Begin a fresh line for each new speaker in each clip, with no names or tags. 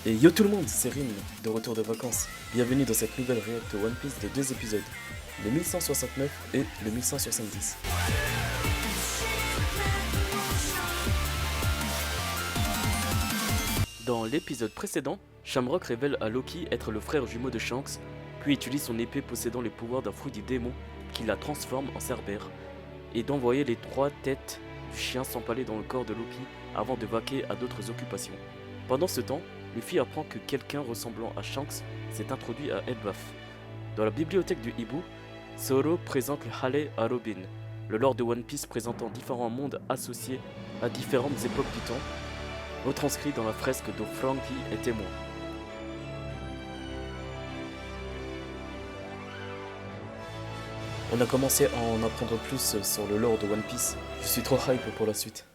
Et yo tout le monde, c'est Rin, de retour de vacances. Bienvenue dans cette nouvelle réact One Piece de 2 épisodes, le 1169 et le 1170. Dans l'épisode précédent, Shamrock révèle à Loki être le frère jumeau de Shanks, puis utilise son épée possédant les pouvoirs d'un fruit du démon qui la transforme en cerbère, et d'envoyer les 3 têtes du chien s'empaler dans le corps de Loki avant de vaquer à d'autres occupations. Pendant ce temps, Luffy apprend que quelqu'un ressemblant à Shanks s'est introduit à Elbaf. Dans la bibliothèque du hibou, Zoro présente le Hale à Robin, le lore de One Piece présentant différents mondes associés à différentes époques du temps, retranscrit dans la fresque dont Franky est témoin. On a commencé à en apprendre plus sur le lore de One Piece. Je suis trop hype pour la suite.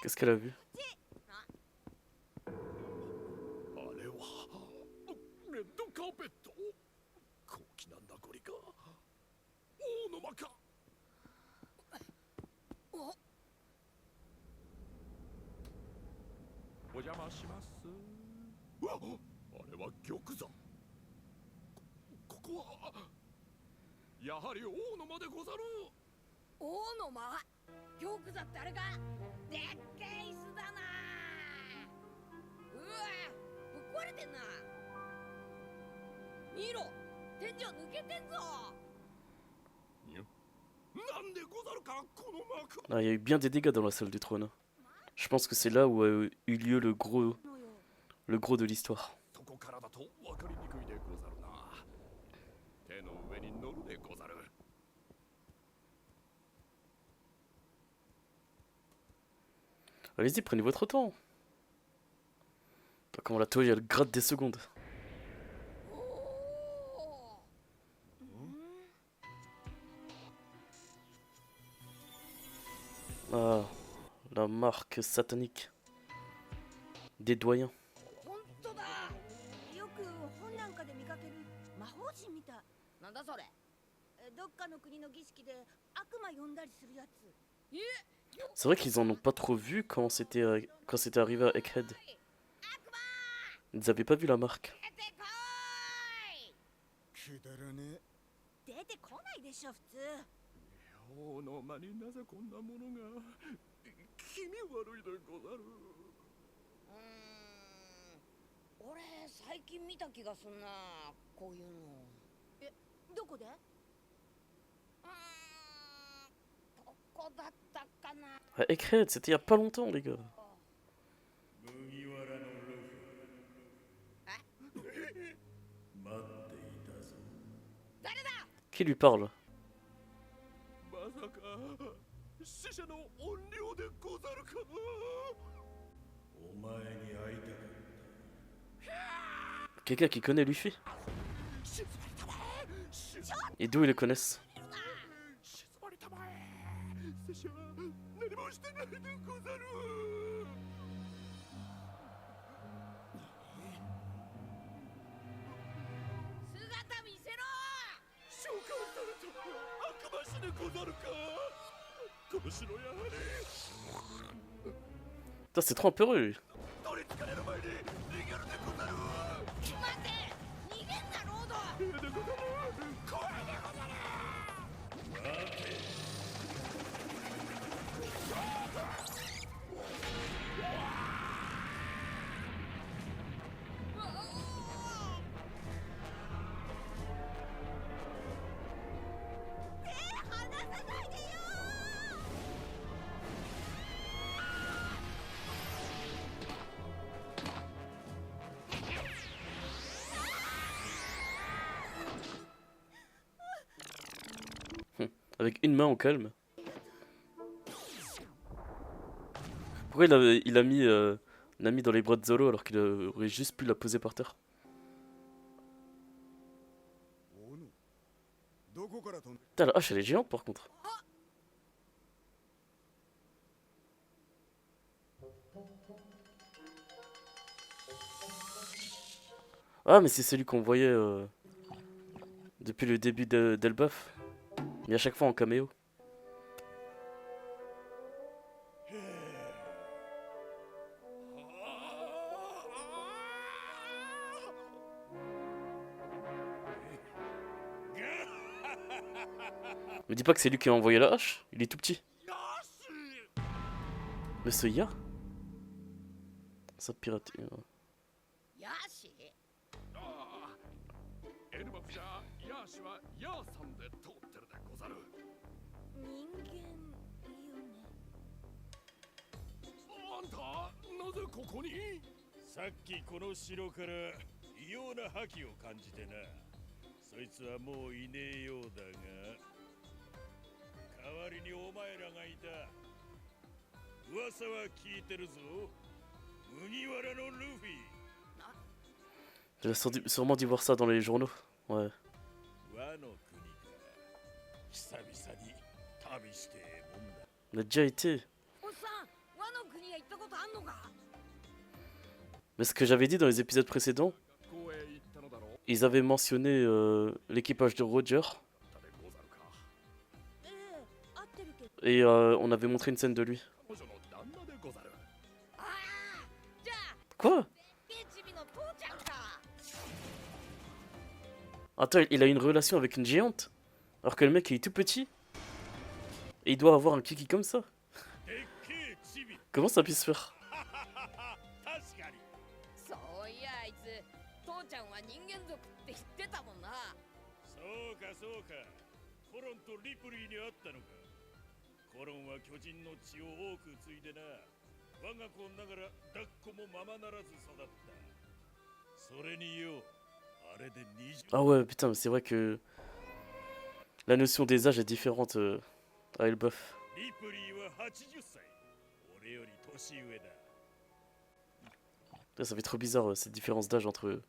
Qu'est-ce qu'elle a vu? Ah, il y a eu bien des dégâts dans la salle du trône. Je pense que c'est là où a eu lieu le gros de l'histoire. Allez-y, prenez votre temps. Pas comme la toile, elle gratte des secondes. Ah, la marque satanique des doyens. C'est vrai qu'ils en ont pas trop vu quand c'était arrivé à Egghead. Ils avaient pas vu la marque. Ah, Egghead, c'était il y a pas longtemps, les gars. Qui lui parle? Quelqu'un qui connaît Luffy? Et d'où ils le connaissent? Putain, c'est trop apeureux lui. avec une main au calme. Pourquoi il a mis dans les bras de Zoro alors qu'il aurait juste pu la poser par terre? Putain, la hache elle est géante par contre. Ah, mais c'est celui qu'on voyait depuis le début d'Elbaf. Mais à chaque fois en caméo. Me dis pas que c'est lui qui a envoyé la hache, il est tout petit. Mais ce Ya ça pirate.
ヤシ
ああ、エルバフじゃヤーシはヤーさんで通ってるでござる。
人間よね。
あんた、なぜここに？
さっきこの城から異様な覇気を感じてな。そいつはもういねえようだが、代わりにお前らがいた。噂は聞いてるぞ。麦わらのルフィ。
J'ai sûrement dû voir ça dans les journaux. Ouais.
和の国か。久々に旅してえもんだ。
On a déjà été.
おっさん、和の国へ行ったことあんのか？
Mais ce que j'avais dit dans les épisodes précédents,
ここへ行ったのだろう。
ils avaient mentionné l'équipage de Roger.
だでござるか。
ええ、合ってるけど。
Et on avait montré une scène de lui.
彼女の旦那でござる。
ああ、じゃあ、
Quoi?
ケチビの父ちゃんか。
Attends, il a une relation avec une géante? Alors que le mec il est tout petit? Et il doit avoir un kiki comme ça?
でっけえチビ。
Comment ça peut se faire?
確かに。
そういやあいつ、父ちゃんは人間族って言ってたもんな。
そうかそうか。コロンとリプリーに会ったのか。コロンは巨人の血を多く継いでな。我が子ながら抱っこもままならず育った。それによ、あれで20。
Ah ouais, putain, mais c'est vrai que la notion des âges est différente à Elbaf.
リプリーは80歳。俺より年上だ。
Là, ça fait trop bizarre cette différence d'âge entre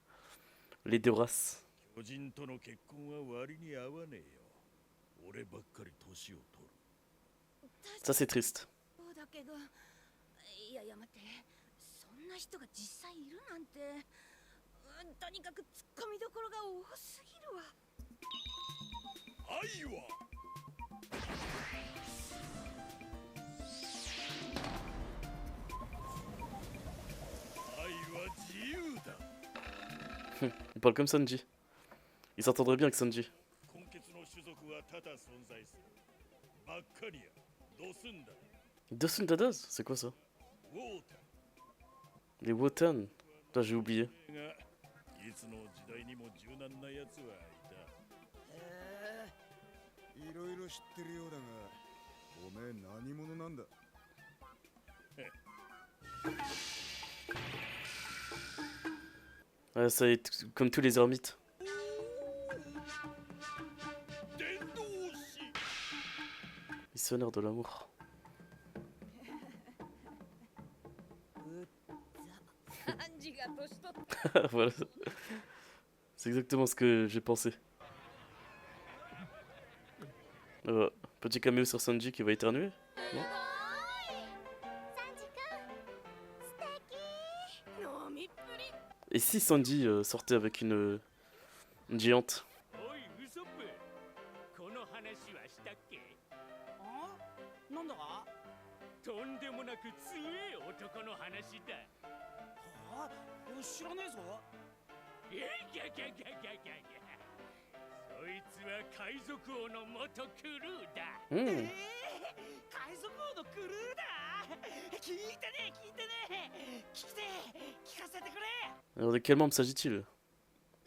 les deux races.
巨人との結婚は割に合わねえよ。俺ばっかり年を取る。
Ça, c'est triste.
そうだけど、いやいや待って、そんな人が実際いるなんて、とにかくツッコミどころが多すぎるわ。
愛は愛は自由だ。
Il parle comme Sanji. Il s'entendrait bien avec Sanji.
根血の種族は多々存在する。バッカリア、ドスンダ、
Dosundadas? C'est quoi ça?
ウォータ
Les Wotan. Putain, j'ai oublié.
ーがいつの時代にも柔軟なやつはいた。
へ
いろいろ知ってるようだが、おめえ何者なんだ？
Ouais, ça est comme tous les ermites.
伝道師
Missionnaire de l'amour.
え、アンジが年取っ
Voilà. C'est exactement ce que j'ai pensé. Petit caméo sur Sanji qui va éternuer.
た。飲みっぷり。
Et si Sanji sortait avec une géante?
おいウソップ、この話はしたっけ？
あなんだは
とんでもなく強え男の話だ。
あ知らねえぞ。
ギャギャギャギャギャギャギャ。そいつは海賊王の元クルーだ。
Hmm.
海賊王のクルーだ。聞いてね聞いてね聞きて聞かせてくれ。
Alors de quel membre s'agit-il?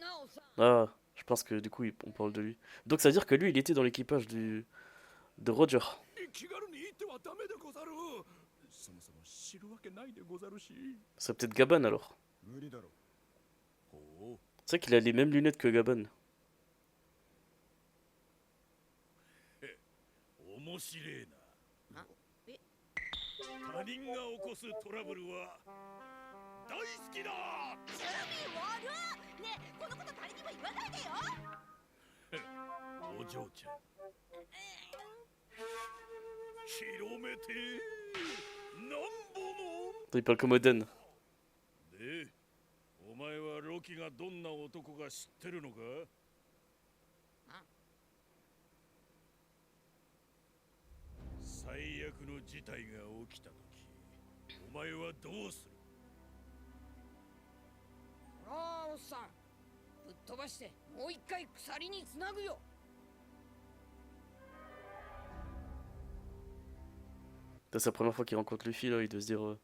なおさん、
Ah, je pense que du coup on parle de lui. Donc ça veut dire que lui il était dans l'équipage de Roger.
気軽に行ってはダメでござる。そもそも知るわけないでござるし。
C'est peut-être Gaban alors.
無理だろ。
ほう、
C'est vrai qu'il a les mêmes lunettes que Gaban.
面白えな。
あえ
他人が起こすトラブルは大好きだ。
趣味悪っねえこのこと誰にも言わないでよ
お嬢ちゃん広めてなんぼの。
Il parle comme Oden.
で、お前はロキがどんな男か知ってるのか？最悪の事態が起きたとき、お前はどうする？
ほらおっさんぶっ飛ばしてもう一回鎖につなぐよ
C'est sa première fois qu'il rencontre Luffy là, il doit se dire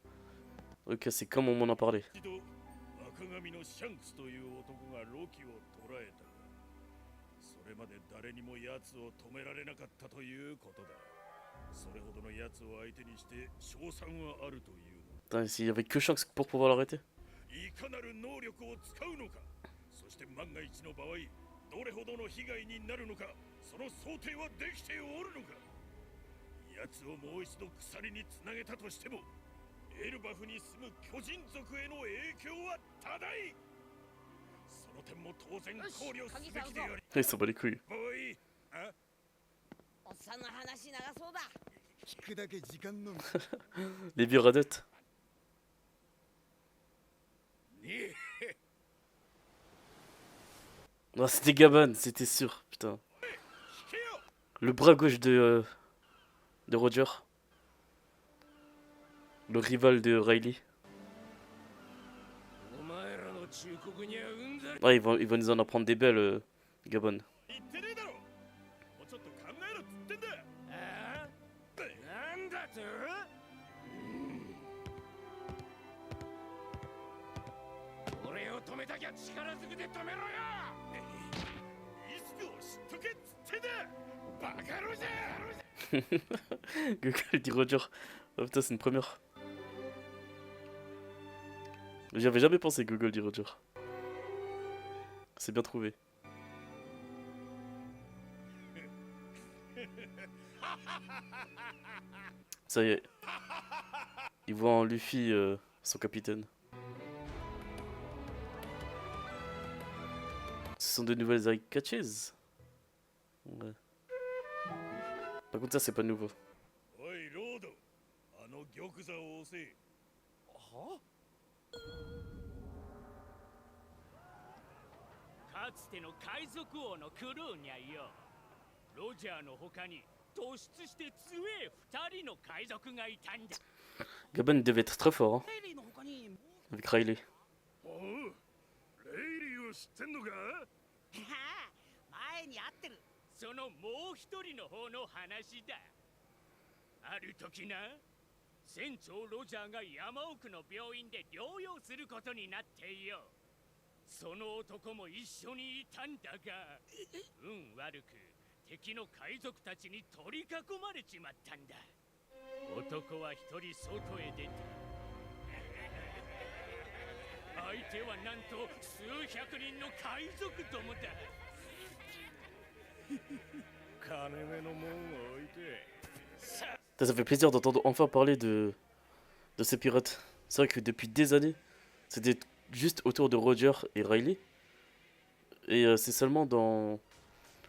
ok c'est comme on m'en a parlé.
一度赤髪のシャンクスという男がロキを捕らえたが、それまで誰にも奴を止められなかったということだ。それほどの奴を相手にして賞賛はあるというの。
Putain, s'il y avait que Shanks pour pouvoir l'arrêter.
いかなる能力を使うのか、そして万が一の場合どれほどの被害になるのか、その想定はできておるのか。奴をもう一度鎖につなげたとしてもエルバフに住む巨人族への影響は多大。その点も当然考慮すべきであり。
Il s'en bat les couilles.
ボーイ、あ、
おっさんの話長そうだ
聞くだけ時間の
Les vieux radettes.
にえ、
Ah, c'était Gaban, c'était sûr, putain.
聞けよ。
Le bras gauche de Roger. Le rival de Riley.
お前らの忠告にはうんざり。
Ah, il va nous en apprendre des belles, Gabon.
言ってねえだろ。もうちょっと考えろっつってんだ。ああ、なんだと？俺を止めたきゃ力ずくで止めろよ。リスクを知っとけっつってんだ。バカ野郎じゃ。
Google dit Roger. Oh putain, c'est une première. J'y avais jamais pensé, Google dit Roger. C'est bien trouvé. Ça y est. Il voit en Luffy son capitaine. Ce sont de nouvelles eye catches. Ouais. Par contre, ça, c'est pas nouveau.
おいロード、あの玉座を押せ。
はかつての海賊王のクルーにゃよ。ロジャーの他に突出して強え二人の海賊がいたんだ。
Gaban devait être très fort, hein,
ヘイリーの他に
avec Riley.
おう、レイリーを知ってんのか？
前に会ってる。そのもう一人の方の話だ。ある時な、船長ロジャーが山奥の病院で療養することになってよ。その男も一緒にいたんだが、運悪く敵の海賊たちに取り囲まれちまったんだ。男は一人外へ出た。相手はなんと数百人の海賊どもだ。
金目のもんを置いて。
Ça fait plaisir d'entendre enfin parler de ces pirates. C'est vrai que depuis des années, c'était juste autour de Roger et Riley. Et c'est seulement dans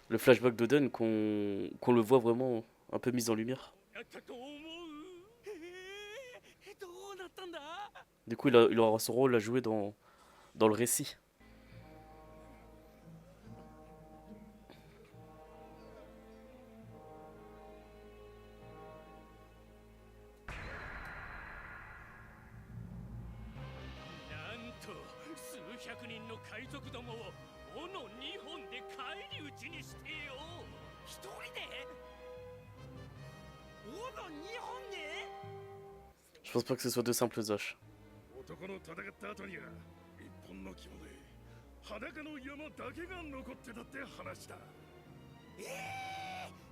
le flashback d'Oden qu'on le voit vraiment un peu mis en lumière.
やったと思う。どうなったんだ。
Du coup, il aura son rôle à jouer dans le récit.
なんと数百人の海賊どもを斧2本で返り討ちにしてよ。一人で斧2本で。
Je pense pas que ce soit de simples haches.
男の戦った後には一本の肝で裸の山だけが残ってたって話だ。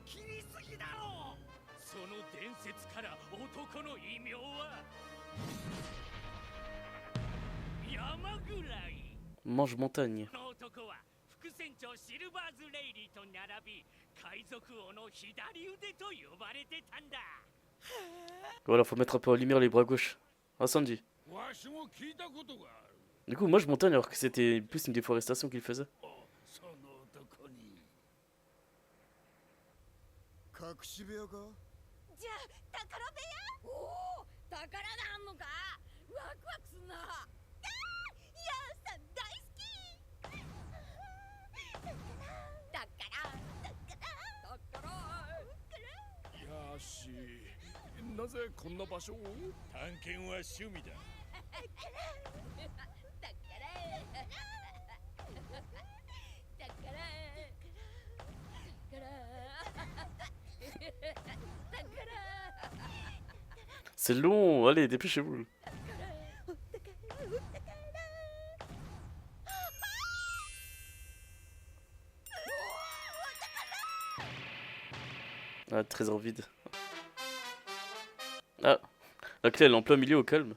切りすぎだろ。その伝説から男の異名は山ぐらい。
Mange montagne.
この男は副船長シルバーズ・レイリーと並び海賊王の左腕と呼ばれてたんだ。
Voilà, faut mettre un peu en lumière les bras gauches. Ah, Sandy.
わしも聞いたことがある。
Du coup, moi je montagne alors que c'était plus une déforestation qu'il faisait.
その男に。
隠し部屋か？
じゃあ宝部屋？おお、宝があんのか？ワクワクすんな。あー、ヤーさん大好き。宝。
やし、なぜこんな場所を？
探検は趣味だ。
C'est long, allez, dépêchez-vous. Ah, trésor vide. Ah, la clé elle est en plein milieu au calme.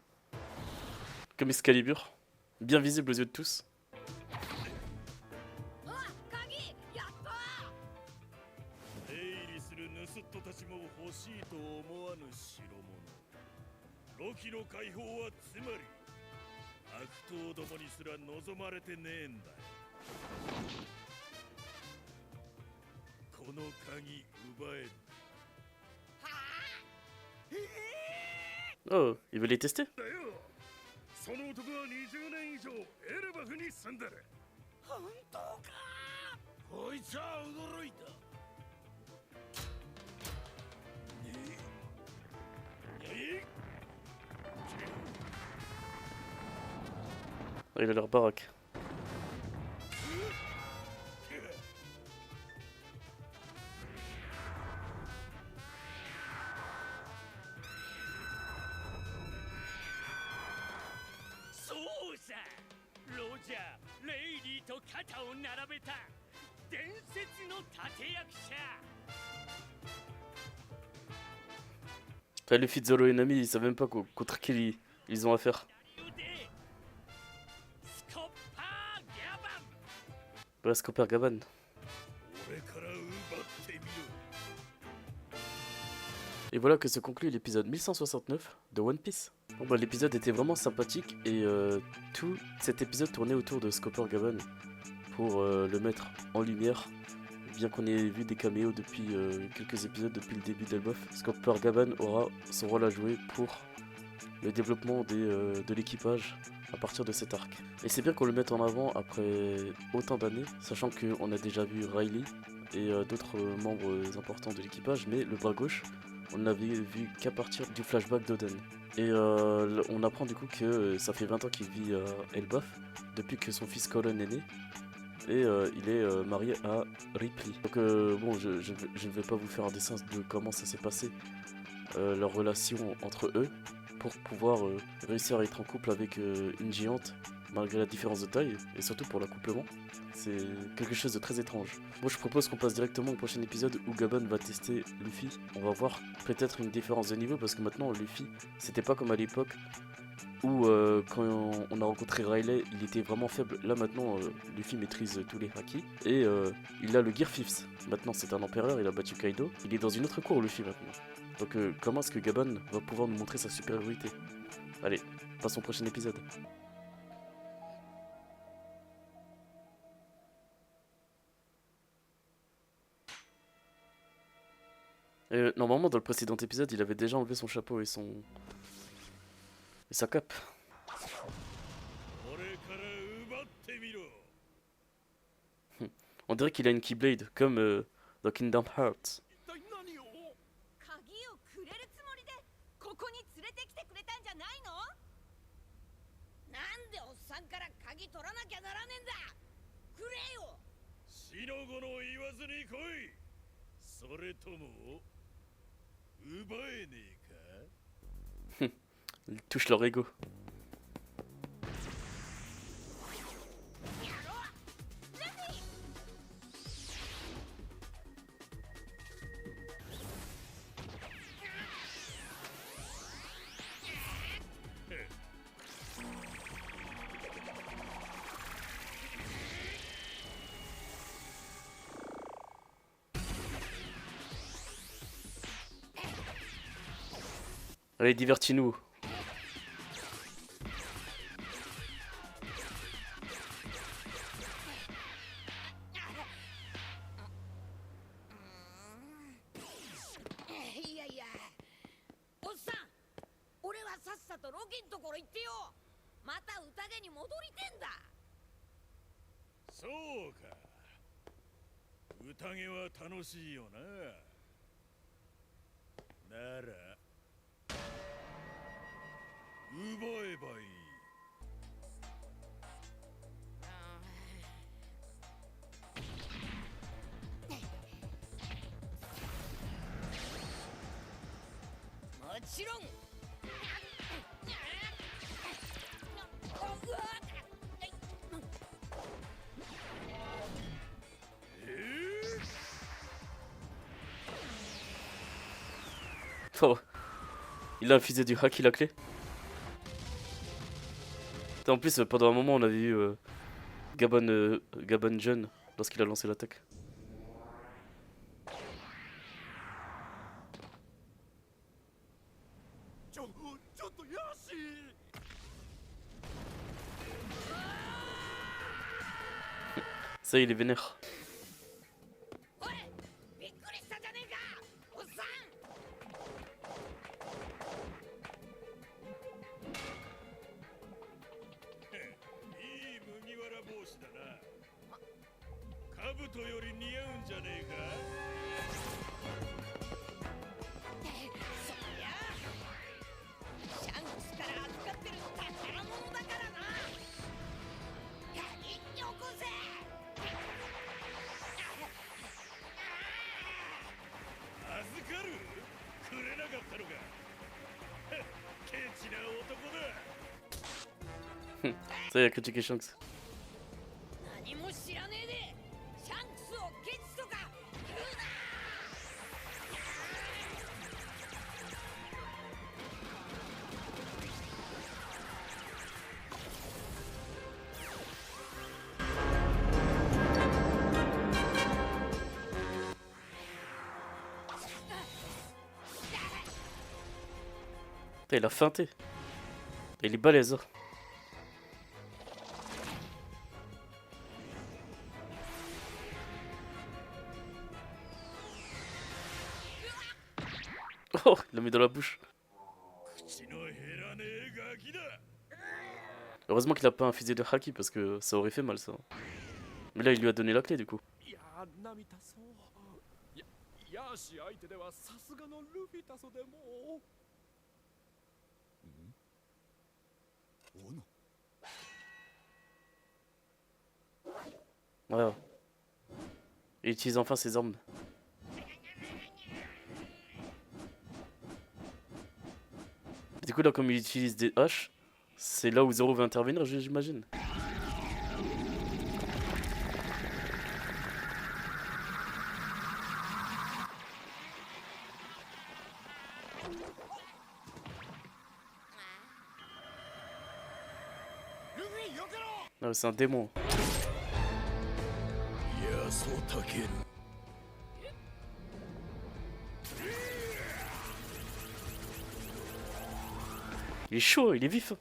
Comme Excalibur. Bien visible aux yeux de tous.
出入りする盗人たちも欲しいと思わぬ代物。ロキの解放はつまり悪党どもにすら望まれてねえんだよ。この鍵奪える。
Oh, il veut les tester?
だよ。その男は20年以上エルバフに住んでる。
本当か？
こいつは驚いた。
Ah, il a l'air baraque.
そうさ、ロジャー、レイリーと肩を並べた伝説の立役者。
Enfin, Luffy, Zoro et Nami, ils savent même pas contre qui ils ont affaire.
左腕スコッパー・ギャバン。
Voilà, Scopper Gaban.
俺から奪ってみろ。
Et voilà que se conclut l'épisode 1169 de One Piece. Bon bah l'épisode était vraiment sympathique et tout cet épisode tournait autour de Scopper Gaban pour le mettre en lumière. Bien qu'on ait vu des caméos depuis quelques épisodes depuis le début d'Elbaf, Scopper Gaban aura son rôle à jouer pour le développement de l'équipage à partir de cet arc. Et c'est bien qu'on le mette en avant après autant d'années, sachant qu'on a déjà vu Riley et d'autres membres importants de l'équipage, mais le bras gauche, on n'avait vu qu'à partir du flashback d'Oden. Et on apprend du coup que ça fait 20 ans qu'il vit à Elbaf, depuis que son fils Colin est né. Et il est marié à Ripley. Donc bon, je ne vais pas vous faire un dessin de comment ça s'est passé, leur relation entre eux, pour pouvoir réussir à être en couple avec une géante, malgré la différence de taille, et surtout pour l'accouplement. C'est quelque chose de très étrange. Moi je propose qu'on passe directement au prochain épisode où Gaban va tester Luffy. On va voir peut-être une différence de niveau, parce que maintenant Luffy, c'était pas comme à l'époque où quand on a rencontré Riley, il était vraiment faible. Là maintenant, Luffy maîtrise tous les haki et il a le Gear Fifth. Maintenant c'est un empereur, il a battu Kaido. Il est dans une autre cour Luffy maintenant. Donc comment est-ce que Gaban va pouvoir nous montrer sa supériorité? Allez, passons au prochain épisode. Normalement dans le précédent épisode, il avait déjà enlevé son chapeau et sa cape.
俺から奪ってみろ。
On dirait qu'il a une Keyblade, comme dans Kingdom Hearts.
一体何を？
鍵をくれるつもりでここに連れてきてくれたんじゃないの？なんでおっさんから鍵取らなきゃならねえんだ。くれよ。
死の子の言わずに来い。それとも奪えねえか？
Ils touchent leur ego. Allez, divertis-nous.
いやいや、おっさん、俺はさっさとロキんところ行ってよ。また宴に戻りてんだ。
そうか。宴は楽しいよな。なら奪えばいい。
もちろん。
Oh, il a infusé du haki la clé. Putain, en plus, pendant un moment, on avait vu Gabon jeune lorsqu'il a lancé l'attaque. Ça y est, il est vénère.
おい、びっくりしたじゃねえか、おっさん。
いい麦わら帽子だな。兜より似合うんじゃねえか。
そりゃシャンクスから預かってる宝物だからな。鍵よこせ。
預かる？くれなかったのか。ケチな男だ。
Ça y est, critiqué Shanks.
何も知らねえでシャンクスをケチとか言うな。
Putain, il a feinté. Il est balèze. Hein. Oh, il l'a mis dans la bouche.
口の減らねえガキだ。
Heureusement qu'il a pas infusé de haki parce que ça aurait fait mal ça. Mais là, il lui a donné la clé du coup.
いやー、涙そう。ヤーシ相手ではさすがのルフィタソでも。
斧
Ouais. Il utilise enfin ses armes. Du coup, là, comme il utilise des haches, c'est là où Zoro va intervenir, j'imagine. Ah, c'est un démon.
やそたける。
Il est chaud, il est vif.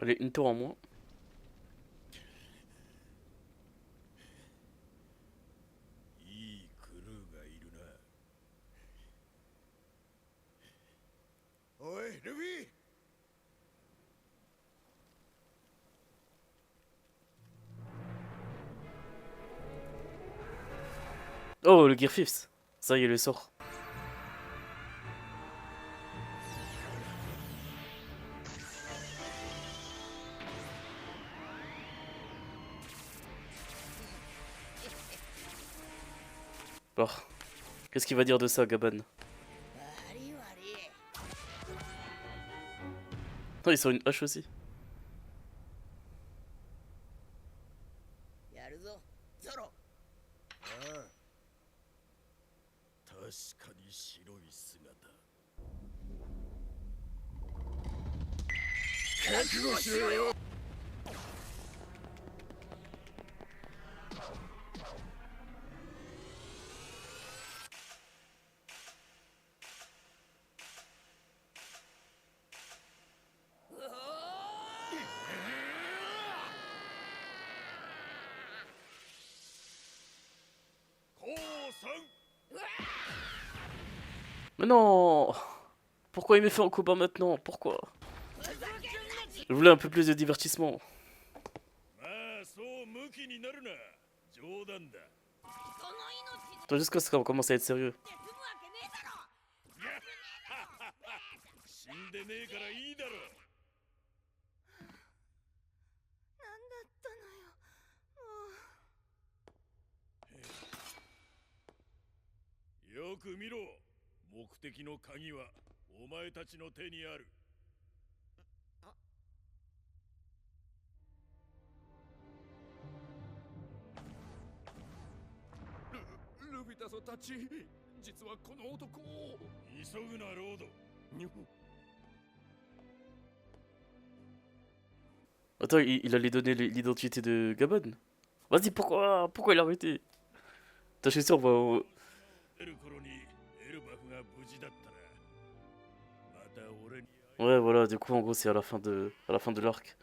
Allez, une tour en moins.
いいクルーがいるな。おい、ルフィ。
Oh, le Gear Fifth. Ça y est, le sort. Alors, qu'est-ce qu'il va dire de ça, Gaban? Non, il sort une hache aussi.
やるぞゾロ。
あ
確かに白い姿。覚悟しろよ。
Mais non! Pourquoi il me fait en combat maintenant? Pourquoi? Je voulais un peu plus de divertissement.
まあそう向きになるな。冗談だ。
人の命で
Attends juste quand ça va commencer à être sérieux.
済むわけねえだろ。
死んでねえからいいだろ。
なんだったのよ。もう。
よく見ろ。目的の鍵はお前たちの手にある。
ルフィタソたち、実はこの男を。
急ぐなロード。
Attends, il allait donner l'identité de Gabon? Vas-y, pourquoi il a arrêté? Attends, je suis sûr, on va...
出る頃にエルバフが無事だったらまた俺に
Ouais, voilà, du coup, en gros, c'est à la fin de l'arc.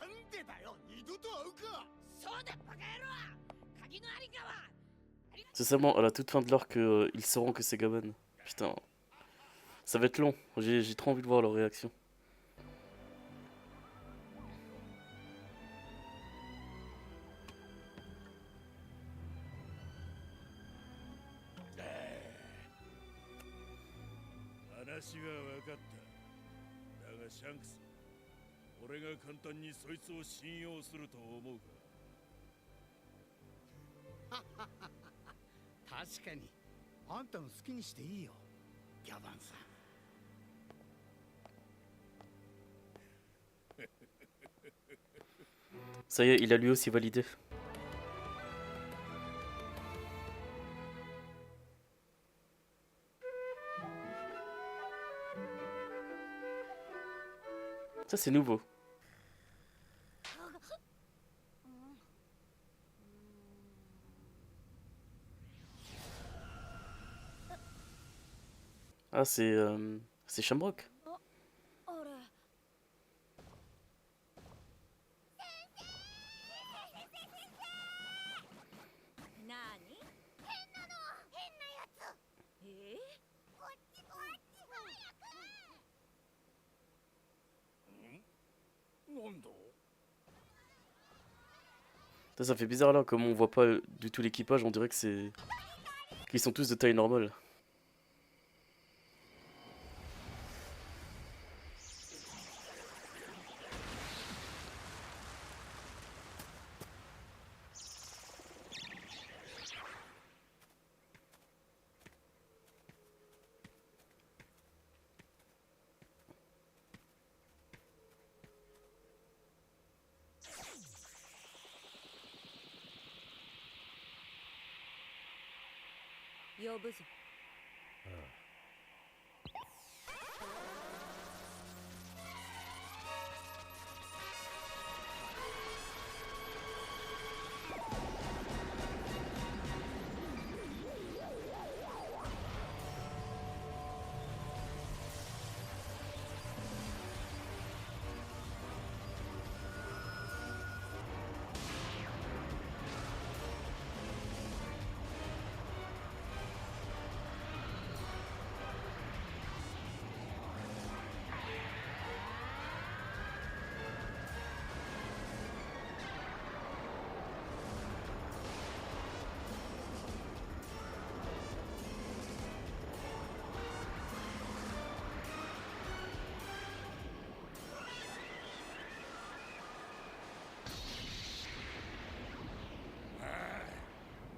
なんでだよ、二度と会うか。
そうだバカ野郎。鍵のありかは。
C'est seulement à la toute fin de l'arc qu'ils sauront que c'est Gabon. Putain. Ça va être long. J'ai trop envie de voir leur réaction.
話が分かっただがシャンクス俺が簡単にそいつを信用すると思うか
確かに。あんたの好きにしていいよ、ギャバンさん。
Ça y est, il a lui aussi validé. Ça, c'est nouveau. Ah, c'est Shamrock.
あれ。なーに？変なの。変なやつ。こっちこっち早く。
なんだ。
Ça fait bizarre là, comme on voit pas du tout l'équipage, on dirait que c'est... qu'ils sont tous de taille normale.
« 呼ぶぞ。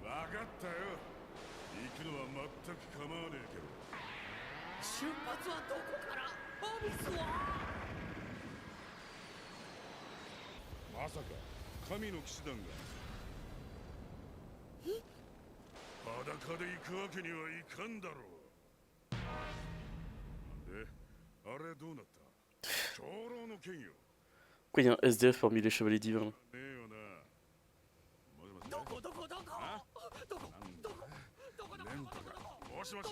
分かったよくのは全く構わねえけど。
出発はどこから？アビスは？
まさか神の騎士団が裸で行くわけにはいかんだろう。で、あれどうなった？長老の剣よ。
Pourquoi il y a un SDF parmi les chevaliers divins?
ねえよな。もしもし。
どこどこどこ？
あ？
どこ
なんだ？
どこどこどこ
なんだ
どこどこ？
もしもし。聞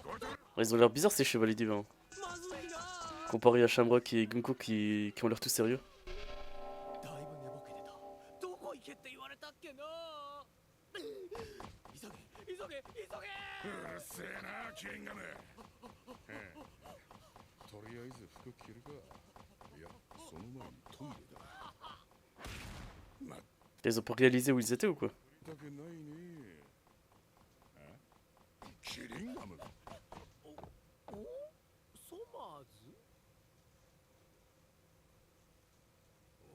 こえてる？
Ils ont l'air bizarres ces chevaliers divins.
まずいな。
Comparé à Shamrock et Gunko qui ont l'air tout sérieux.
だいぶ寝ぼけてた。どこ行けって言われたっけな。急げ急げ急げ。
うるせえな、キンガム。とりあえず服着るか。いや、その前にトイレだ。まっ
Ils ont pas réalisé où ils étaient ou quoi?
たくないね。あ？キリンガム。
おソマーズ？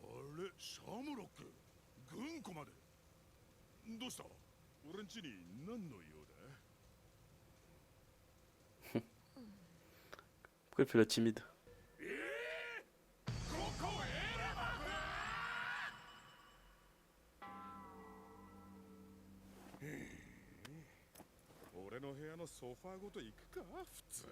あれ、シャムロック。軍庫まで。どうした？俺んちに何の用だ？
Pourquoi elle fait la timide?
俺の部屋のソファーごと行くか、普通。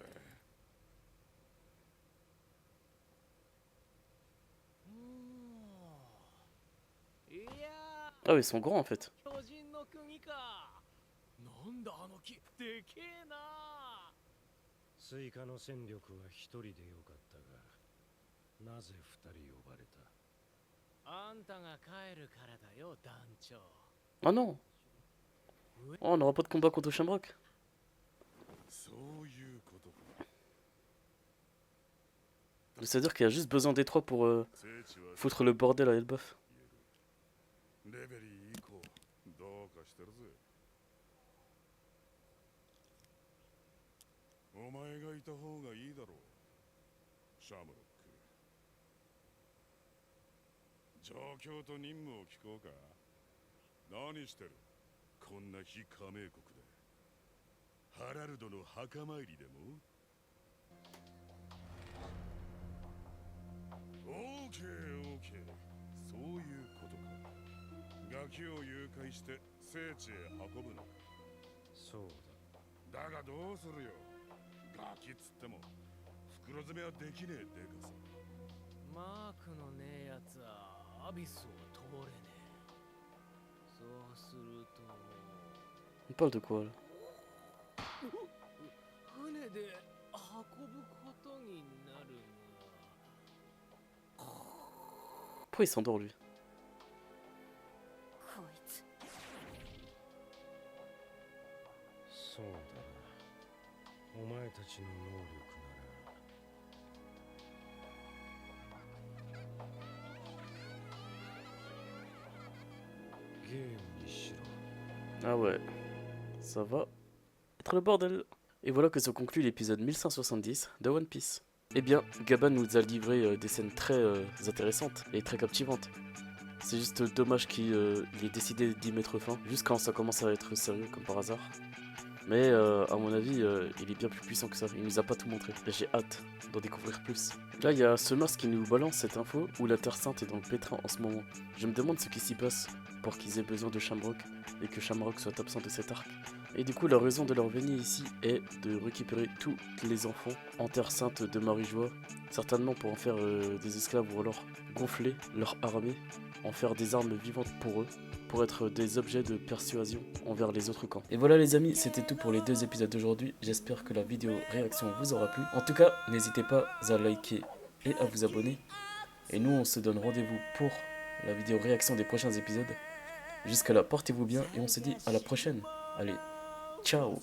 いや
Ah oui, ils sont grands en fait.
巨人の国か。なんだあの木、でけえな。
追加の戦力は一人でよかったが、なぜ二人呼ばれた？
あんたが帰るからだよ、団長。
Oh non! Oh, on n'aura pas de combat contre Shamrock?
そういうことか。
C'est-à-dire qu'il y a juste besoin des trois pour
聖地は
foutre le bordel à Elbaf.
レベリー以降どうかしてるぜ。お前がいた方がいいだろう、シャムロック。状況と任務を聞こうか。何してる？こんな非加盟国で。ハラルドの墓参りでも？オーケーオーケー、そういうことか。ガキを誘拐して聖地へ運ぶのか。
そう
だがどうするよ。ガキっつっても袋詰めはできねえでかさ。
マークのねえやつはアビスを通れねえ。そうすると
On parle de quoi là?
船で運ぶことになるが。
Pourquoi il s'endort lui?
こいつ
そうだな。お前たちの能力ならゲームにしろ。
Ah ouais, ça va être le bordel. Et voilà que se conclut l'épisode 1170 de One Piece. Eh bien, Gaba nous a livré des scènes très intéressantes et très captivantes. C'est juste dommage qu'il ait décidé d'y mettre fin, juste quand ça commence à être sérieux comme par hasard. Mais à mon avis, il est bien plus puissant que ça, il nous a pas tout montré. Et j'ai hâte d'en découvrir plus. Là, il y a Summers qui nous balance cette info où la Terre Sainte est dans le pétrin en ce moment. Je me demande ce qui s'y passe pour qu'ils aient besoin de Shamrock et que Shamrock soit absent de cet arc. Et du coup, la raison de leur venue ici est de récupérer tous les enfants en Terre Sainte de Marie-Joie, certainement pour en faire des esclaves ou alors gonfler leur armée, en faire des armes vivantes pour eux, pour être des objets de persuasion envers les autres camps. Et voilà les amis, c'était tout pour les 2 épisodes d'aujourd'hui, j'espère que la vidéo réaction vous aura plu. En tout cas, n'hésitez pas à liker et à vous abonner. Et nous, on se donne rendez-vous pour la vidéo réaction des prochains épisodes. Jusqu'à là, portez-vous bien et on se dit à la prochaine. Allez, ciao.